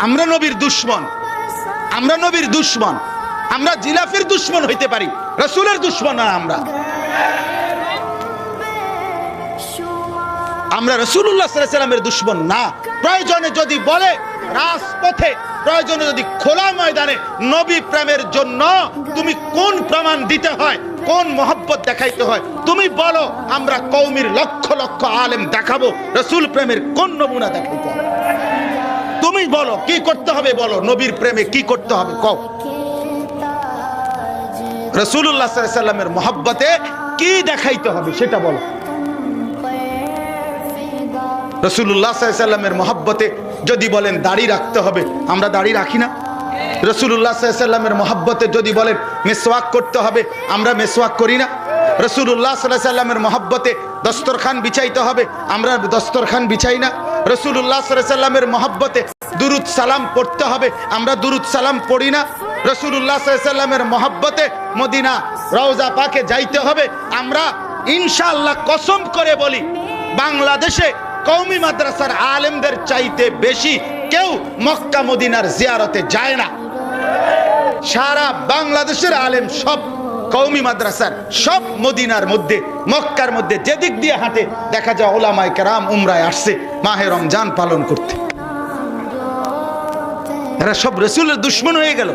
আমরা নবীর দুশমন, আমরা নবীর দুশমন, আমরা জিলাফির দুশমন হইতে পারি, রাসূলের দুশমন না। আমরা রাসূলুল্লাহ সাল্লাল্লাহু আলাইহি ওয়াসাল্লামের দুশমন না। প্রয়োজনে যদি বলে রাজপথে, প্রয়োজনে যদি খোলা ময়দানে নবী প্রেমের জন্য তুমি কোন প্রমাণ দিতে হয়, কোন মহব্বত দেখাইতে হয় তুমি বলো, আমরা কওমির লক্ষ লক্ষ আলেম দেখাবো রাসূল প্রেমের কোন নমুনা দেখাইতে হবে। তুমি বলো কি করতে হবে, বলো নবীর প্রেমে কি করতে হবে কও। রাসূলুল্লাহ সাল্লাল্লাহু আলাইহি ওয়াসাল্লামের মহব্বতে কি দেখাইতে হবে সেটা বলো। রাসূলুল্লাহ সাল্লাল্লাহু আলাইহি ওয়াসাল্লামের মহব্বতে যদি বলেন দাড়ি রাখতে হবে, আমরা দাড়ি রাখি না। রাসূলুল্লাহ সাল্লাল্লাহু আলাইহি ওয়াসাল্লামের মহব্বতে যদি বলেন মেসওয়াক করতে হবে, আমরা মেসওয়াক করি না। রাসূলুল্লাহ সাল্লাল্লাহু আলাইহি ওয়াসাল্লামের মহব্বতে দস্তরখান বিছাইতে হবে, আমরা দস্তরখান বিছাই না। রাসূলুল্লাহ সাল্লাল্লাহু আলাইহি ওয়াসাল্লামের মহব্বতে দুরুদ সালাম পড়তে হবে, আমরা দুরুদ সালাম পড়ি না। রাসূলুল্লাহ সাল্লাল্লাহু আলাইহি ওয়াসাল্লামের মহব্বতে মদিনা রওজা পাকে যাইতে হবে, আমরা ইনশাআল্লাহ কসম করে বলি বাংলাদেশে কওমি মাদ্রাসার আলেমদের চাইতে বেশি কেউ মক্কা মদিনার জিয়ারতে যায় না। সারা বাংলাদেশের আলেম সব কওমি মাদ্রাসার, সব মদিনার মধ্যে মক্কার মধ্যে যেদিক দিয়ে হাঁটে দেখা যায় উলামায়ে কেরাম উমরায় আসছে মাহে রমজান পালন করতে। এরা সব রাসূলের দুশমন হয়ে গেল।